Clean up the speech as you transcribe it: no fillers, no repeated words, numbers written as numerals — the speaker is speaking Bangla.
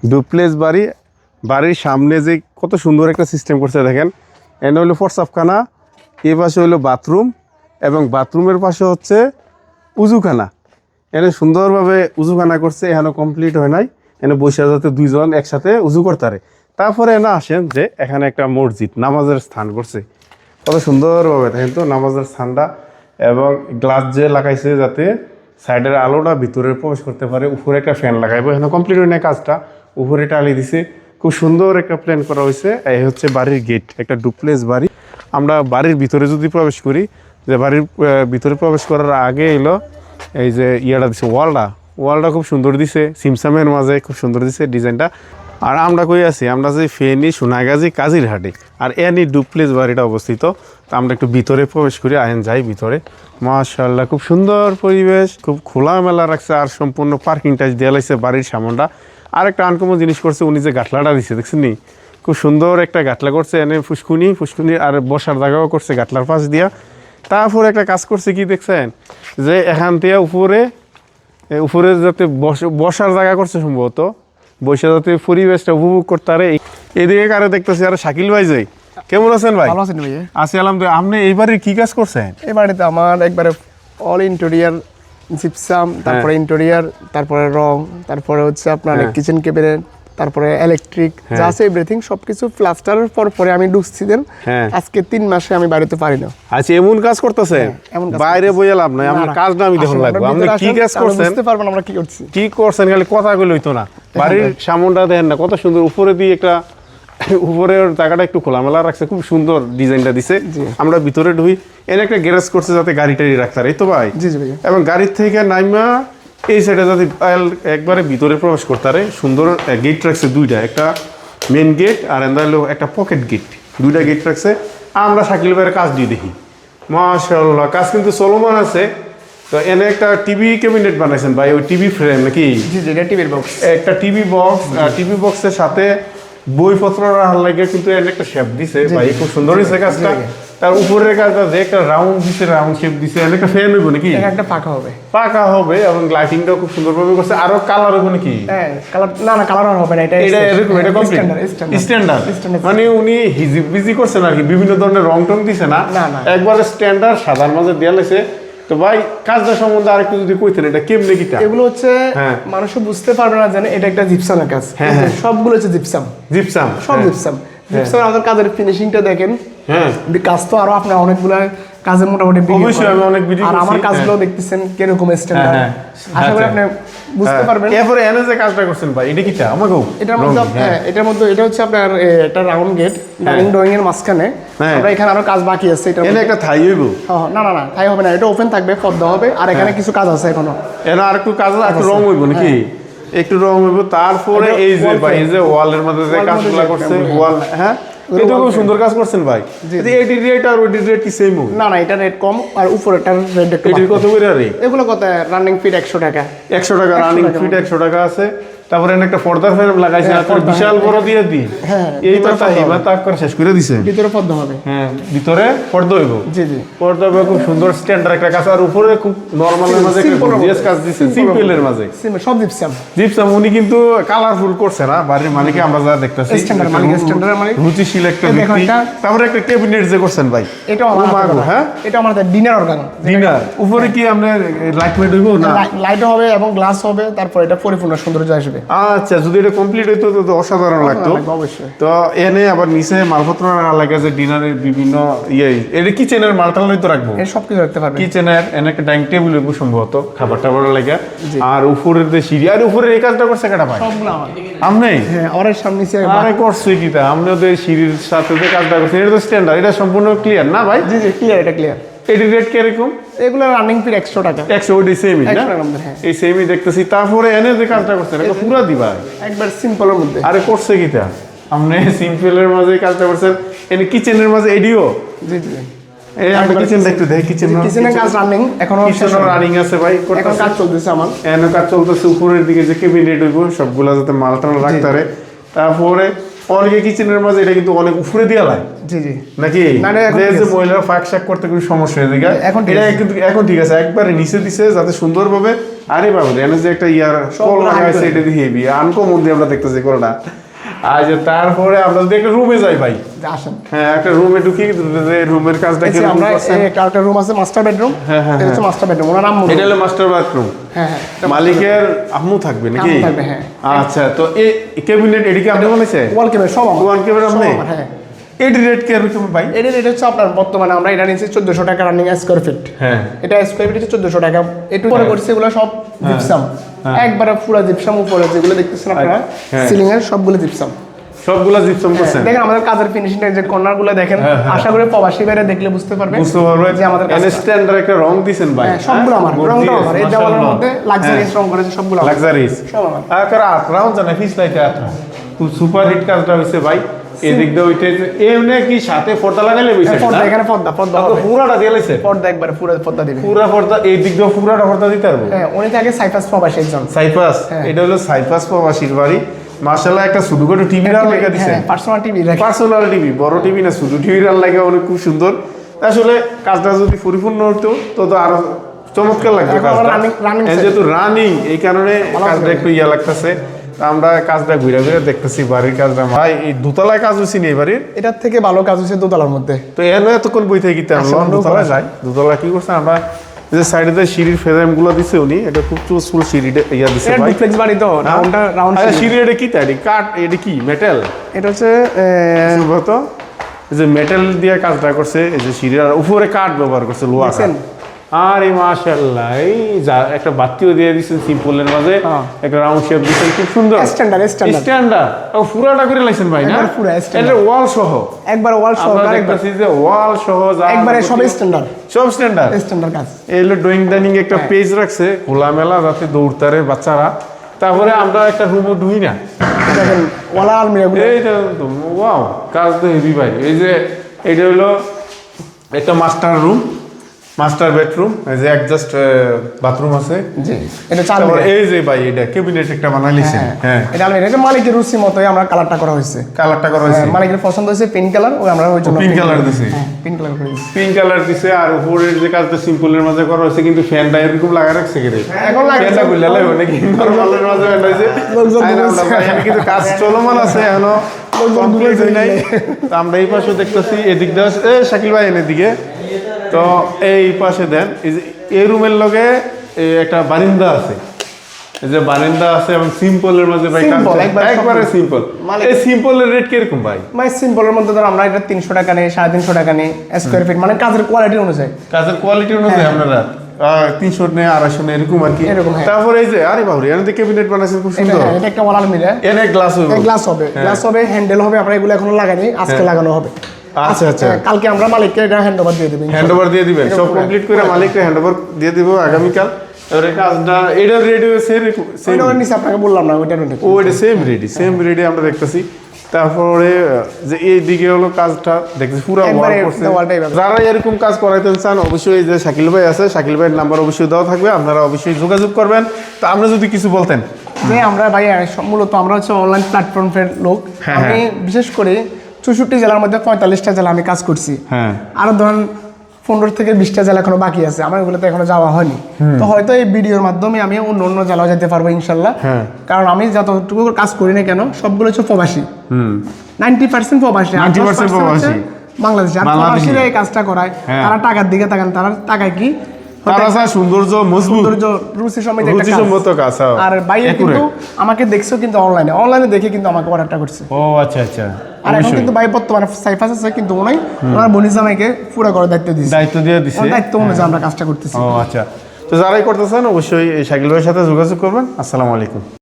ডুপ্লেক্স বাড়ি, বাড়ির সামনে যে কত সুন্দর একটা সিস্টেম করছে দেখেন। এনে হলো প্রস্রাবখানা, এই পাশে হলো বাথরুম, এবং বাথরুমের পাশে হচ্ছে উজুখানা। এনে সুন্দরভাবে উজুখানা করছে, এখানে কমপ্লিট হয় নাই। এনে বসে যাতে দুইজন একসাথে উজু করতে পারে। তারপরে এনে আসেন যে এখানে একটা মসজিদ, নামাজের স্থান করছে কত সুন্দরভাবে দেখেন তো নামাজের স্থানটা, এবং গ্লাস যে লাগাইছে যাতে সাইডের আলোটা ভিতরে প্রবেশ করতে পারে। উপরে একটা ফ্যান লাগাইবো, এখানে কমপ্লিট হয় না কাজটা, উপরে টালি দিছে, খুব সুন্দর একটা প্ল্যান করা হয়েছে। এই হচ্ছে বাড়ির গেট, একটা ডুপ্লেক্স বাড়ি। আমরা বাড়ির ভিতরে যদি প্রবেশ করি, যে বাড়ির ভিতরে প্রবেশ করার আগে এলো এই যে ইয়াটা দিছে, ওয়ালটা খুব সুন্দর দিছে, সিমসামের মাঝে খুব সুন্দর দিছে ডিজাইনটা। আর আমরা কই আছি, আমরা যে ফেনী সোনাগাজী কাজিরহাটে, আর এনি ডুপ্লেক্স বাড়িটা অবস্থিত। তো আমরা একটু ভিতরে প্রবেশ করি, আইন যাই ভিতরে। মাশাআল্লাহ, খুব সুন্দর পরিবেশ, খুব খোলামেলা রাখছে, আর সম্পূর্ণ পার্কিং টাইজ দেওয়া লাগছে বাড়ির সামনটা। আর একটা আনকমন জিনিস করছে, উনি যে গাটলাটা দিছে দেখছেন নি, খুব সুন্দর একটা গাটলা করছে, এনে ফুসকুনি আর বসার জায়গাও করছে গাটলার পাশ দিয়া। তারপরে একটা কাজ করছে কি দেখছেন, যে এখান থেকে উপরে যাতে বসার জায়গা করছে সম্ভবত, বসে যাতে পরিবেশটা উপভোগ করতে পারে। এদিকে কারো দেখতেছি আর শাকিল ভাই, যাই কেমন আছেন ভাই? ভালো আছেন ভাই? আছি আলহামদুলিল্লাহ। আপনি এইবারে কি কাজ করছেন? এই বাড়িতে আমার একবারে অল ইন্টেরিয়ার জিপসাম, তারপরে ইন্টেরিয়ার, তারপরে রং, তারপরে হচ্ছে আপনার কিচেন ক্যাবিনেট, তারপরে ইলেকট্রিক, যা আছে এভরিথিং সবকিছু প্লাস্টারের পরে আমি ঢুকছি দেন। আজকে 3 মাসে আমি বাড়িতে পারি না। আচ্ছা, এমন কাজ করতেছেন? বাইরে বইয়া লাভ নাই, আপনার কাজটা আমি দেখুন লাগবে। আপনি কি কাজ করছেন বুঝতে পারবেন আমরা কি করছি, কি করছেন, খালি কথা কইলে হইতো না। বাড়ির সামনটা দেখেন না কত সুন্দর, উপরে দিয়ে একটা উপরের জায়গাটা একটু খোলামেলা রাখছে, খুব সুন্দর ডিজাইনটা দিছে। আমরা ভিতরে ঢুই, এনে একটা গ্যারেজ করছে যাতে গাড়ি টাড়ি রাখতে পারে, এই তো ভাই। জি জি ভাই। এবং গাড়ির থেকে নাইমা এই সাইডে যাতে একবারে ভিতরে প্রবেশ করতে পারে, সুন্দর গেট রাখছে দুইটা, একটা মেন গেট আর হলো একটা পকেট গেট, দুইটা গেট রাখছে। আমরা শাকিল ভাইয়ের কাজ দিয়ে দেখি, মাশাআল্লাহ কাজ কিন্তু চলমান আছে। তো এনে একটা টিভি ক্যাবিনেট বানাইছেন ভাই, ওই টিভি ফ্রেম নাকি? জি জি, এটা টিভির বক্স, একটা টিভি বক্স, টিভি বক্সের সাথে বইপত্র রাখার লাগে কিন্তু এর একটা শেপ দিছে ভাই, খুব সুন্দর হয়েছে কাজটা। তার উপরের কাজটা যে একটা রাউন্ড দিছে, রাউন্ড শেপ দিছে, এর একটা ফ্যান হইব নাকি? একটা পাকা হবে এবং লাইটিংটাও খুব সুন্দরভাবে করছে। আরো কালার হইব নাকি? হ্যাঁ কালার, না কালার হবে না, এটা এরকম, এটা কমপ্লিট স্ট্যান্ডার্ড। মানে উনি হিজিব বিজি করছেন আর কি, বিভিন্ন ধরনের রং টং দিছে না, একবারে স্ট্যান্ডার্ড সাদার মাঝে দেয়া লাগছে। তো ভাই কাজটা সম্বন্ধে আরেকটু যদি কইতেন, এটা কেমনে কিটা? এগুলো হচ্ছে মানুষ বুঝতে পারবে না, জানে এটা একটা জিপসামের কাজ। সবগুলো হচ্ছে জিপসাম, সব জিপসাম। আমাদের কাজের ফিনিশিংটা দেখেন। কাজ তো আরো আপনার অনেকগুলো কাজের মোটামুটি অবশ্যই আমি অনেক ভিডিও আর আমার কাজগুলো দেখতেছেন কিরকম স্ট্যান্ডার্ড, আশা করি আপনি বুঝতে পারবেন। এরপরে এনে যে কাজটা করছেন ভাই, এটা কিটা আমাকে? এটার মধ্যে এটা হচ্ছে আপনার একটা রাউন্ড গেট, ডাইনিং ড্রয়িং এর মাঝখানে। আমরা এখানে আরো কাজ বাকি আছে, এটা এনে একটা থাই হইব? না থাই হবে না, এটা ওপেন থাকবে, পর্দা হবে। আর এখানে কিছু কাজ আছে এখনো, এনে আর একটু কাজ আছে, একটু রং হইব নাকি? একটু রং হইব। তারপরে এই যে ভাই, এই যে ওয়ালের মধ্যে যে কাজগুলো করছে, ওয়াল, এটা খুব সুন্দর কাজ করছেন ভাই। এটি রেট আর ওটি রেট কি সেম? না এটা রেট কম, আর উপরেটার রেট একটু কত করে রে? এগুলো কত? রানিং ফিট 100 টাকা। 100 টাকা রানিং ফিট, 100 টাকা আছে। তারপরে একটা পর্দার ফ্রেম লাগাইছে, আর বিশাল বড় দিয়ে দি এই মাথা এই মাথা করে শেষ করে দিছে। ভিতরে পর্দা হবে, ভিতরে পর্দা হইব। জি জি, পর্দা হবে, খুব সুন্দর স্ট্যান্ডার্ড একটা কাজ। আর উপরে খুব নরমালের মাঝে একটা গর্জিয়াস কাজ দিছে, সিম্পলের মাঝে সব জিপসাম। উনি কিন্তু কালারফুল করছে না, বাড়ির মালিকে আমরা যা দেখতেছি স্ট্যান্ডার্ড মালিক রুচিশীল একটা ব্যক্তি। তারপরে একটা ক্যাবিনেট যে করছেন ভাই, এটা এটা আমাদের ডিনার অর্গান। ডিনার উপরে কি আপনার লাইট মেট হইব? না, লাইট হবে এবং গ্লাস হবে, তারপর এটা পরিপূর্ণ সৌন্দর্য আসবে। আচ্ছা, যদি এটা কমপ্লিট হইতো তো অসাধারণ লাগতো অবশ্যই। তো এনে আবার নিচে মালপত্র লাগে, যে ডিনারের বিভিন্ন এটা কিচেনের মালটাল তো রাখবো, সবকিছু রাখতে পারবে। কিচেনের এনে একটা ডাইনিং টেবিল হইব সম্ভবত, খাবার টাবার লাগে। আর উপরের যে সিঁড়ি, আর উপরে এই কাজটা করছে কেটা ভাই? আমনে? আমার সামনে আরে করছে কি তা? আপনি ওদের সিঁড়ির সাথে যে কাজটা করছে, এটা তো স্ট্যান্ডার্ড, এটা সম্পূর্ণ ক্লিয়ার না ভাই? জি জি ক্লিয়ার, এটা ক্লিয়ার। এটি রেট কিরকম? এগুলো রানিং ফিট 100 টাকা। 100, ওই সেমই না? এই সেমই দেখতেছি। তারপরে এনে যে কাজটা করছে, এটা পুরো দিবা একবার সিম্পলের মধ্যে। আরে করছে কি তা? আপনি সিম্পলের মাঝে কাজটা করছেন, এনে কিচেনের মাঝে এডিও। জি জি, এই আমরা কিচেন দেখতে দেই, কিচেনের কাজ রানিং, এখনো রানিং আছে ভাই, এখন কাজ চলতেছে আমার। এনে কাজ চলতেছে। উপরের দিকে যে ক্যাবিনেট হইব, সবগুলা যাতে মালটা রাখতে পারে। তারপরে অনেকে কিচেনের মাঝে এটা কিন্তু অনেক উপরে দিয়ে লাই জি জি নাকি না, না, এখন যে ঠিক যে আছে। মহিলারা ফাঁক শাক করতে খুব সমস্যা হয়ে যায় এখন ঠিক এটা আছে। কিন্তু এখন ঠিক আছে একবারে নিচে দিছে যাতে সুন্দরভাবে আরে বাবু এনে যে একটা ইয়ার সব কল high লাগাইছে করে। এটা দিয়ে হেভি আনকমন দিয়ে আমরা দেখতেছি কোনটা আর যে তারপরে আমরা যদি একটা রুমে যাই ভাই যে আসেন হ্যাঁ একটা রুমে ঢুকি রুমের কাজটা এই কি যে আমরা একটা রুম আছে মাস্টার বেডরুম এটা হচ্ছে মাস্টার বেডরুম ওনার নাম এটা হলো মাস্টার বাথরুম হ্যাঁ হ্যাঁ মালিকের আম্মু থাকবে নাকি আম্মু থাকবে, হ্যাঁ। আচ্ছা তো এই ক্যাবিনেট এদিকে আপনি বলেছে ওয়াল ক্যাবিনেট সব আমার ওয়ান ক্যাবিনেট সব আপনি আমার, হ্যাঁ এডি রেট কি রকম ভাই এটা রেট হচ্ছে আপনার বর্তমানে আমরা এটা নিচ্ছি 1400 টাকা রানিং স্কয়ার ফিট হ্যাঁ এটা স্কয়ার ফিট হচ্ছে 1400 টাকা একটু পরে করছে এগুলো সব জিপসাম একবারে পুরো জিপসাম উপরে যেগুলো দেখতেছেন আপনারা হ্যাঁ। সিলিং এর সবগুলো জিপসাম সবগুলা জিপসাম করছেন দেখেন আমাদের কাজের ফিনিশিং যে কর্নার গুলো দেখেন আশা করি প্রবাসী বাইরে দেখলে বুঝতে পারবে বুঝতে পারবে যে আমাদের কাজ স্ট্যান্ডার্ড একটা রং দিবেন ভাই হ্যাঁ, সবগুলো আমার রংটা আমার এই দেওয়ালের মধ্যে লাক্সারিয়াস রং করেছে সবগুলো আমার। লাক্সারিস সব আমার আকার আতরাউন জানা ফিস লাইতে আতরা খুব সুপার হিট কাজটা হইছে ভাই এদিক দিয়ে ওইটা এমনি কি সাথে পর্দা লাগাইলে বইছে পর্দা এখানে পর্দা হবে পুরাটা দিয়ে লাইছে পর্দা একবারে পুরো পর্দা দিবে পুরা পর্দা এই দিক দিয়ে পুরাটা পর্দা দিতে পারবো হ্যাঁ উনি থাকে সাইফাস প্রবাসী একজন সাইপাস হ্যাঁ। এটা হলো সাইপাস প্রবাসীর বাড়ি মাশাআল্লাহ একটা ছোটখাটো টিভি রান লেখা দিছে পার্সোনাল টিভি রাখে পার্সোনাল টিভি বড় টিভি না ছোট টিভি রান লাগে অনেক খুব সুন্দর আসলে কাজটা যদি পরিপূর্ণ হতো তো আরো চমৎকার লাগতো এখন কাজটা running এই যেহেতু রানিং এই কারণে কাজটা একটু ইয়া লাগতেছে আমরা কাজটা ঘুরে ঘুরে দেখতেছি বাড়ির কাজটা ভাই এই দোতলায় কাজ হয়েছি এই বাড়ির এটার থেকে ভালো কাজ হচ্ছে দোতলার মধ্যে তো এর এতক্ষণ বই থেকে গিতে আমরা আসলে দোতলায় যাই দোতলা কি করছে আমরা এই যে সাইডে যে সিঁড়ির ফ্রেম গুলো দিছে উনি এটা খুব চুলফুল সিঁড়িটা ইয়া দিছে এটা ভাই ডুপ্লেক্স বাড়ি তো রাউন্ড আচ্ছা সিঁড়ি এটা কি তাই কাঠ এটা কি মেটাল এটা হচ্ছে সুব্রত এই যে মেটাল দিয়ে কাজটা করছে এই যে সিঁড়ির আর উপরে কাঠ ব্যবহার করছে লোহা কাঠ দেখছেন? আরে মাশাআল্লাহ এই যা একটা বাতিও দিয়ে দিয়েছেন সিম্পলের মাঝে হ্যাঁ। একটা রাউন্ড শেপ দিয়েছেন খুব সুন্দর স্ট্যান্ডার্ড স্ট্যান্ডার্ড ও পুরাটা করে লাইছেন ভাই না একবার পুরা standard। এটা ওয়াল সহ একবার ওয়াল সহ আমরা একবার দেখতেছি যে ওয়াল সহ যা একবারে সবই স্ট্যান্ডার্ড সব স্ট্যান্ডার্ড স্ট্যান্ডার্ড কাজ এই হলো ড্রয়িং ডাইনিং একটা পেজ রাখছে খোলামেলা যাতে দৌড়তারে বাচ্চারা তারপরে আমরা একটা রুমও ঢুই না দেখেন ওয়ালা আলমিরাগুলো এইটা তো ওয়াও কাজ তো হেভি ভাই এই যে এটা হলো একটা মাস্টার বেডরুম এই যে অ্যাডজাস্ট বাথরুম আছে জি এটা চার তারপর এই যে ভাই এটা ক্যাবিনেট একটা বানাইছে হ্যাঁ এটা আলমিরা এটা মালিকের রুচি মতোই আমরা কালারটা করা হয়েছে কালারটা করা হয়েছে মালিকের পছন্দ হয়েছে পিঙ্ক কালার ওই আমরা ওই জন্য pink color দিছি। পিঙ্ক কালার করে দিয়েছি পিঙ্ক কালার দিছে আর উপরের যে কাজটা সিম্পলের মাঝে করা হয়েছে কিন্তু ফ্যানটা এরকম লাগা রাখছে কি রে এখন লাগাইছে। ফ্যানটা খুললে লাগবে নাকি নরমালের মাঝে ফ্যান হইছে লোকজন আই না, ঘুরছে। আমরা এখানে কিন্তু কাজ চলমান আছে এখনো লোকজন কমপ্লিট ঘুরছে হয় নাই তো আমরা এই পাশে দেখতেছি এদিক দিয়ে এ শাকিল ভাই এনে দিকে তো এই পাশে দেন এই যে এই রুমের লগে একটা বারিন্দা আছে এই যে বারিন্দা আছে এবং সিম্পলের মাঝে ভাই Simple, একবারে সিম্পল মানে- এই সিম্পলের রেট কিরকম ভাই মানে সিম্পলের মধ্যে ধর আমরা এটা 300 টাকা নেই 350 টাকা নেই স্কোয়ার ফিট মানে কাজের কোয়ালিটি অনুযায়ী কাজের কোয়ালিটি অনুযায়ী আপনারা 300 নেই 250 নেই এরকম আর কি এরকম, হ্যাঁ। তারপরে এই যে আরে বাবুরে এখানে তো ক্যাবিনেট বানাইছেন খুব এটা সুন্দর হ্যাঁ, এটা একটা ওয়াল আলমিরা এনে গ্লাস হইব গ্লাস হবে হ্যান্ডেল হবে আমরা এগুলো এখনো লাগাইনি আজকে লাগানো হবে আচ্ছা আচ্ছা কালকে আমরা মালিককে এটা হ্যান্ড ওভার দিয়ে দেবো হ্যান্ড ওভার দিয়ে দিবেন সব কমপ্লিট করে মালিককে হ্যান্ড ওভার দিয়ে দিব আগামীকাল এবারে কাজটা এটা রেডি সেম ওইটা নিচে আপনাকে বললাম না ওইটা ও এটা সেম রেডি আমরা দেখতেছি তারপরে যে এই দিকে হলো কাজটা দেখতেছি পুরো ওয়াল একবারে করছে দেওয়ালটাই ব্যাপার। যারা এরকম কাজ করাইতে চান অবশ্যই এই যে শাকিল ভাই আছে শাকিল ভাইয়ের নাম্বার অবশ্যই দেওয়া থাকবে আপনারা অবশ্যই যোগাযোগ করবেন তো আপনি যদি কিছু বলতেন যে আমরা ভাই মূলত আমরা হচ্ছে অনলাইন প্ল্যাটফর্মের লোক হ্যাঁ, আমি বিশেষ করে 64 জেলার মধ্যে 45টা জেলা আমি কাজ করছি হ্যাঁ আরো ধরেন 15 থেকে 20টা জেলা এখনো বাকি আছে আমার ওগুলোতে এখনো যাওয়া হয়নি তো হয়তো এই ভিডিওর মাধ্যমে আমি অন্য জেলাও যেতে পারবো ইনশাল্লাহ হ্যাঁ। কারণ আমি যতটুকু কাজ করি না কেন সবগুলো হচ্ছে প্রবাসী 90% প্রবাসী আর 90% 10% হচ্ছে প্রবাসী। বাংলাদেশি আর বাংলাদেশি। প্রবাসীরা এই কাজটা করায় হ্যাঁ। তারা টাকার দিকে তাকান তারা টাকায় কি তারা চায় সৌন্দর্য মজবুত সৌন্দর্য রুচি সমেত একটা কাজ। রুচিসম্মত কাজ হ্যাঁ। আর বাইরে Accurate। কিন্তু আমাকে দেখছো কিন্তু অনলাইনে দেখে কিন্তু আমাকে অর্ডারটা করছে ও আচ্ছা আচ্ছা আর এখন কিন্তু ভাই বর্তমানে সাইফাস আছে কিন্তু উনি ওনার বনিজ আমাকে পুরো করে দায়িত্ব দিয়েছে দায়িত্ব দিয়ে দিছে ওনার দায়িত্ব অনুযায়ী আমরা কাজটা করতেছি ও আচ্ছা তো যারাই করতেছেন অবশ্যই এই শাকিল ভাইয়ের সাথে যোগাযোগ করবেন আসসালামু আলাইকুম